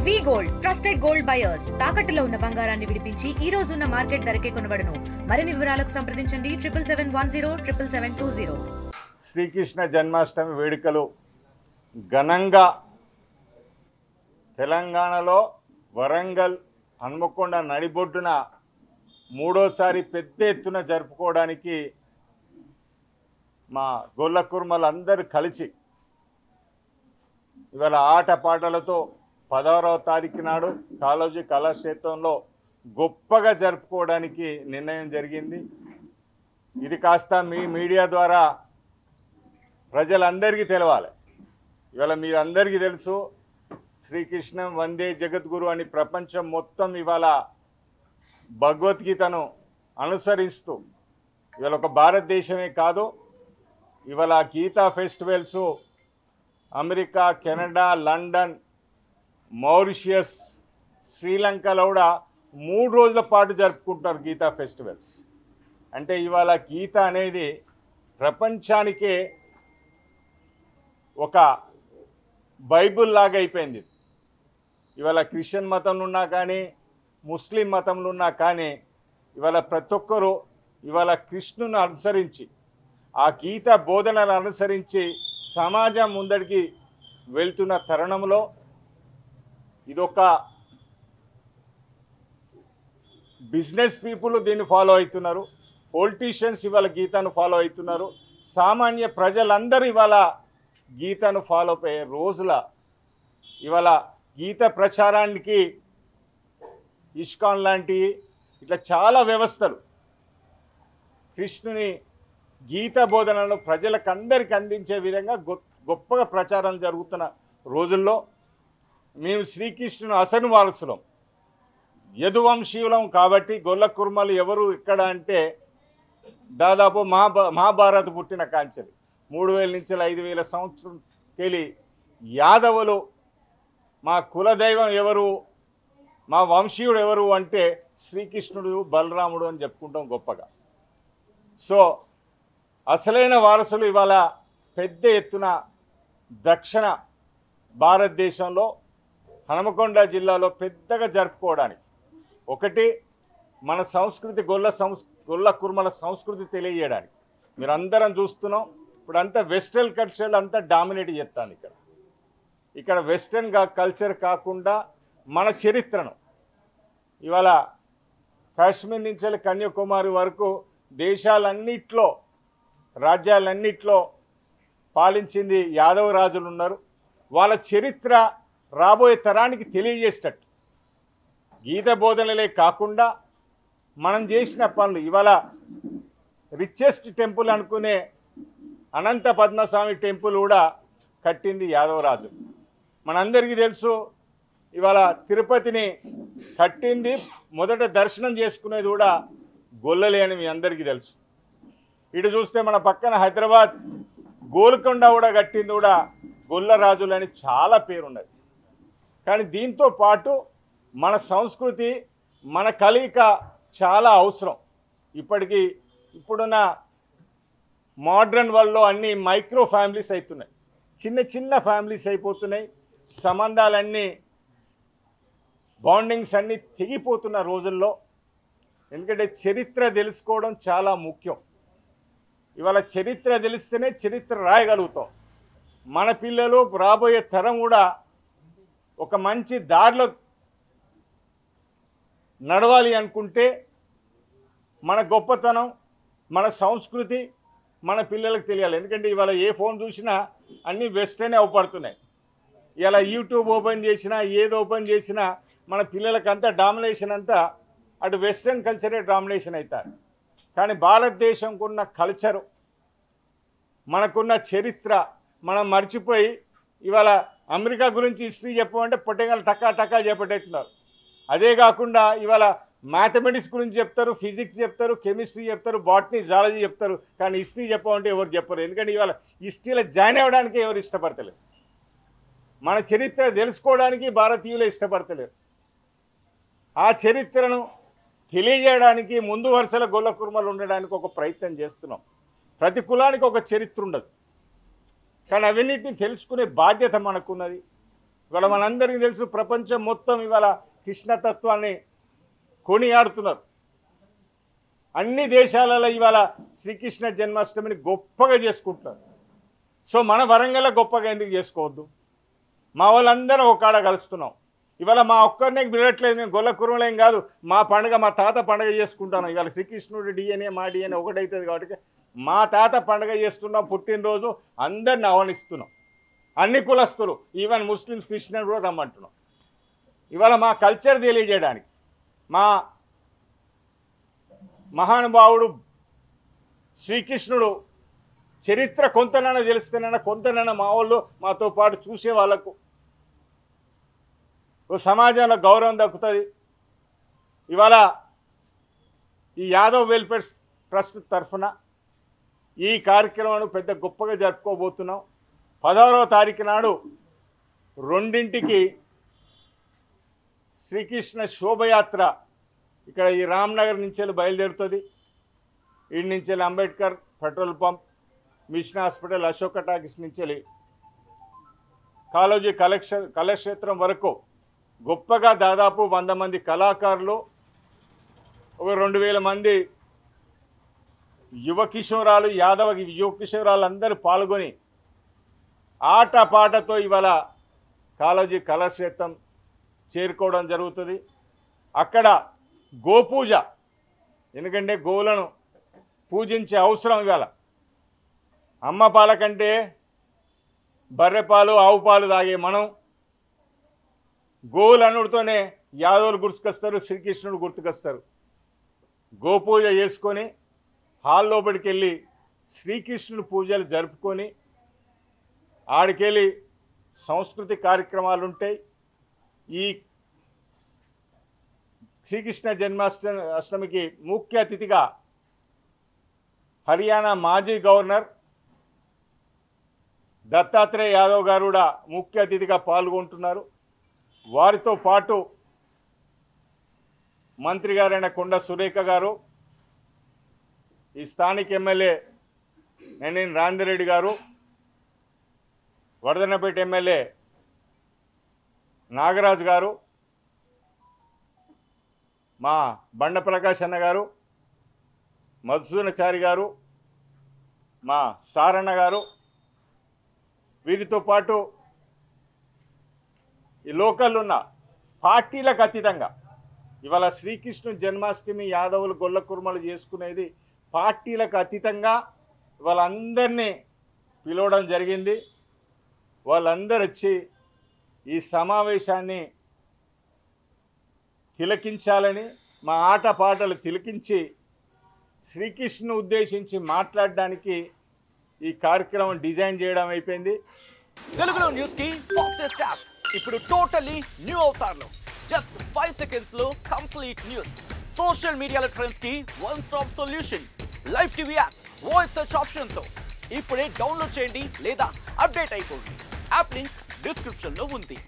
వి gold trusted gold buyers తాకట్టులో ఉన్న బంగారాన్ని విడిపించి ఈ రోజు ఉన్న మార్కెట్ ధరకే కొనబడును. మరిన్ని వివరాలకు సంప్రదించండి 7771077720. శ్రీకృష్ణ జన్మాష్టమి వేడుకలు ఘనంగా తెలంగాణలో వరంగల్ హన్మకొండ నడిబొడ్డున మూడోసారి పెద్ద ఎత్తున జరుపుకోవడానికి మా గొల్ల కుర్మలందరూ కలిసి ఇవాళ ఆటపాటలతో 16వ తారీఖు నాడు కాళోజీ కళాక్షేత్రంలో గొప్పగా జరుపుకోవడానికి నిర్ణయం జరిగింది. ఇది కాస్త మీ మీడియా ద్వారా ప్రజలందరికీ తెలవాలి. ఇవాళ మీరందరికీ తెలుసు, శ్రీకృష్ణం వందే జగద్గురు అని ప్రపంచం మొత్తం ఇవాళ భగవద్గీతను అనుసరిస్తూ ఇవాళ ఒక భారతదేశమే కాదు, ఇవాళ Gita festivals America, Canada, London, Mauritius, శ్రీలంకలో కూడా 3 రోజుల పాటు జరుపుకుంటారు గీతా ఫెస్టివల్స్. అంటే ఇవాళ గీత అనేది ప్రపంచానికే ఒక బైబుల్ లాగా అయిపోయింది. ఇవాళ క్రిస్టియన్ మతంలో ఉన్నా కానీ, ముస్లిం మతంలో ఉన్నా కానీ, ఇవాళ ప్రతి ఒక్కరూ ఇవాళ కృష్ణుని అనుసరించి, ఆ గీత బోధనలు అనుసరించి సమాజం ముందడికి వెళ్తున్న తరుణంలో ఇదొక బిజినెస్ పీపుల్ దీన్ని ఫాలో అవుతున్నారు, పొలిటీషియన్స్ ఇవాళ గీతను ఫాలో అవుతున్నారు, సామాన్య ప్రజలందరూ ఇవాళ గీతను ఫాలో అయ్యే రోజుల ఇవాళ గీత ప్రచారానికి ఇస్కాన్ లాంటి ఇట్లా చాలా వ్యవస్థలు కృష్ణుని గీత బోధనను ప్రజలకు అందరికీ అందించే విధంగా గొప్పగా ప్రచారం జరుగుతున్న రోజుల్లో మేము శ్రీకృష్ణుని అసలు వారసులం, యదువంశీయులం. కాబట్టి గొల్ల కుర్మలు ఎవరు ఇక్కడ అంటే దాదాపు మహాభారత్ పుట్టిన కాంచెలు 3000 నుంచి 5000 సంవత్సరం కెళ్ళి యాదవులు మా కులదైవం ఎవరు, మా వంశీయుడు ఎవరు అంటే శ్రీకృష్ణుడు, బలరాముడు అని చెప్పుకుంటాం గొప్పగా. సో అసలైన వారసులు ఇవాళ పెద్ద ఎత్తున దక్షిణ భారతదేశంలో హనుమకొండ జిల్లాలో పెద్దగా జరుపుకోవడానికి, ఒకటి మన సంస్కృతి గొల్ల కుర్మల సంస్కృతి తెలియజేయడానికి. మీరు అందరం చూస్తున్నాం, ఇప్పుడు అంతా వెస్ట్రన్ కల్చర్ అంతా డామినేట్ చేస్తాను. ఇక్కడ వెస్ట్రన్ కల్చర్ కాకుండా మన చరిత్రను ఇవాళ కాశ్మీర్ నుంచి కన్యాకుమారి వరకు దేశాలన్నిట్లో, రాజ్యాలన్నిట్లో పాలించింది యాదవ రాజులు ఉన్నారు. వాళ్ళ చరిత్ర రాబోయే తరానికి తెలియజేసేటట్టు గీత బోధనలే కాకుండా మనం చేసిన పనులు, ఇవాళ రిచెస్ట్ టెంపుల్ అనుకునే అనంత పద్మస్వామి టెంపుల్ కూడా కట్టింది యాదవరాజు. మనందరికీ తెలుసు, ఇవాళ తిరుపతిని కట్టింది, మొదట దర్శనం చేసుకునేది కూడా గొల్లలే అని మీ అందరికీ తెలుసు. ఇటు చూస్తే మన పక్కన హైదరాబాద్ గోల్కొండ కూడా కట్టింది కూడా గొల్ల రాజులని చాలా పేరున్నది. కానీ దీంతో పాటు మన సంస్కృతి, మన కలయిక చాలా అవసరం. ఇప్పుడున్న మోడ్రన్ వరల్డ్లో అన్ని మైక్రో ఫ్యామిలీస్ అవుతున్నాయి, చిన్న చిన్న ఫ్యామిలీస్ అయిపోతున్నాయి, సంబంధాలన్నీ, బాండింగ్స్ అన్నీ తెగిపోతున్న రోజుల్లో. ఎందుకంటే చరిత్ర తెలుసుకోవడం చాలా ముఖ్యం. ఇవాళ చరిత్ర తెలిస్తేనే చరిత్ర రాయగలుగుతాం. మన పిల్లలు, రాబోయే తరం కూడా ఒక మంచి దారిలో నడవాలి అనుకుంటే మన గొప్పతనం, మన సంస్కృతి మన పిల్లలకు తెలియాలి. ఎందుకంటే ఇవాళ ఏ ఫోన్ చూసినా అన్నీ వెస్టర్నే అవపడుతున్నాయి. ఇలా యూట్యూబ్ ఓపెన్ చేసినా, ఏది ఓపెన్ చేసినా మన పిల్లలకి అంతా డామినేషన్ అంతా అటు వెస్టర్న్ కల్చరే డామినేషన్ అవుతారు. కానీ భారతదేశంకున్న కల్చరు, మనకున్న చరిత్ర మనం మర్చిపోయి ఇవాళ అమెరికా గురించి హిస్టరీ చెప్పమంటే పొట్టేగలు టకా టకా చెప్పేటట్టున్నారు. అదే కాకుండా ఇవాళ మ్యాథమెటిక్స్ గురించి చెప్తారు, ఫిజిక్స్ చెప్తారు, కెమిస్ట్రీ చెప్తారు, బాటనీ, జువాలజీ చెప్తారు, కానీ హిస్టరీ చెప్పమంటే ఎవరు చెప్పరు. ఎందుకంటే ఇవాళ హిస్టరీలో జాయిన్ అవ్వడానికి ఎవరు ఇష్టపడతలేరు, మన చరిత్ర తెలుసుకోవడానికి భారతీయులు ఇష్టపడతలేరు. ఆ చరిత్రను తెలియజేయడానికి ముందు వరుసల గొల్ల కుర్మలు ఉండడానికి ఒక ప్రయత్నం చేస్తున్నాం. ప్రతి కులానికి ఒక చరిత్ర ఉండదు, కానీ అవన్నిటిని తెలుసుకునే బాధ్యత మనకున్నది. ఇవాళ మనందరికీ తెలుసు, ప్రపంచం మొత్తం ఇవాళ కృష్ణతత్వాన్ని కొనియాడుతున్నారు. అన్ని దేశాలలో ఇవాళ శ్రీకృష్ణ జన్మాష్టమిని గొప్పగా చేసుకుంటున్నారు. సో మన వరంగల్లో గొప్పగా ఎందుకు చేసుకోవద్దు? మా వాళ్ళందరం ఒక కాడ కలుస్తున్నాం. ఇవాళ మా ఒక్కరినే వినట్లేదు, మేము గొల్ల కురుమలేం కాదు. మా పండుగ, మా తాత పండుగ చేసుకుంటాను. ఇవాళ శ్రీకృష్ణుడి డిఎన్ఏ మా డిఎన్ఏ ఒకటవుతుంది కాబట్టి మా తాత పండుగ చేస్తున్నాం. పుట్టినరోజు అందరిని ఆహ్వానిస్తున్నాం. అన్ని కులస్తులు, ఈవెన్ ముస్లిమ్స్, క్రిస్టియన్ కూడా రమ్మంటున్నాం. ఇవాళ మా కల్చర్ తెలియజేయడానికి, మా మహానుభావుడు శ్రీకృష్ణుడు చరిత్ర కొంతనైనా తెలిస్తేనైనా కొంతనైనా మా వాళ్ళు మాతో పాటు చూసే వాళ్ళకు సమాజంలో గౌరవం దక్కుతుంది. ఇవాళ ఈ యాదవ్ వెల్ఫేర్ ట్రస్ట్ తరఫున ఈ కార్యక్రమాన్ని పెద్ద గొప్పగా జరుపుకోబోతున్నాం. 16వ తారీఖు నాడు 2ంటికి శ్రీకృష్ణ శోభయాత్ర ఇక్కడ ఈ రామ్నగర్ నుంచి బయలుదేరుతుంది. ఈడి నుంచి Ambedkar petrol pump, mission hospital, Ashoka talkies నుంచి కాళోజీ కళాక్షేత్రం వరకు గొప్పగా దాదాపు 100 మంది కళాకారులు, ఒక 2000 మంది యువ కిషోరాలు, యాదవ యువ కిషోరాలు అందరూ పాల్గొని ఆటపాటతో ఇవాళ కాళోజీ కళాక్షేత్రం చేరుకోవడం జరుగుతుంది. అక్కడ గోపూజ, ఎందుకంటే గోవులను పూజించే అవసరం ఇవాళ. అమ్మ పాల కంటే బర్రె పాలు, ఆవు పాలు తాగే మనం గోవులు అనుడితోనే యాదవులు గుర్తుకొస్తారు, శ్రీకృష్ణుడు గుర్తుకొస్తారు. గోపూజ చేసుకొని హాల్ లోపలికి వెళ్ళి శ్రీకృష్ణుడు పూజలు జరుపుకొని ఆడికెళ్ళి సంస్కృతి కార్యక్రమాలు ఉంటాయి. ఈ శ్రీకృష్ణ జన్మాష్టమికి ముఖ్య అతిథిగా హర్యానా మాజీ గవర్నర్ దత్తాత్రేయ యాదవ్ గారు కూడా ముఖ్య అతిథిగా పాల్గొంటున్నారు. వారితో పాటు మంత్రి గారైన కొండ సురేఖ గారు, ఈ స్థానిక ఎమ్మెల్యే ఎన్ఎన్ రాందిరెడ్డి గారు, వర్ధన్నపేట ఎమ్మెల్యే నాగరాజు గారు, మా బండ ప్రకాష్ అన్న గారు, మధుసూదనాచారి గారు, మా సారన్న గారు, వీరితో పాటు ఈ లోకల్ ఉన్న పార్టీలకు అతీతంగా ఇవాళ శ్రీకృష్ణుని జన్మాష్టమి యాదవులు గొల్ల కుర్మలు చేసుకునేది పార్టీలకు అతీతంగా వాళ్ళందరినీ పిలవడం జరిగింది. వాళ్ళందరూ వచ్చి ఈ సమావేశాన్ని తిలకించాలని, మా ఆటపాటలు తిలకించి శ్రీకృష్ణుని ఉద్దేశించి మాట్లాడడానికి ఈ కార్యక్రమం డిజైన్ చేయడం అయిపోయింది. తెలుగులో న్యూస్ కి ఫాస్టెస్ట్ యాప్ ఇప్పుడు టోటల్లీ న్యూ అవతార్లో జస్ట్ 5 seconds లో కంప్లీట్ న్యూస్. సోషల్ మీడియాలో ట్రెండ్స్ కి one stop solution. Live TV app voice search option తో ఇప్పుడే డౌన్లోడ్ చేయండి లేదా అప్డేట్ అయిపోండి. యాప్ లింక్ డిస్క్రిప్షన్ లో ఉంది.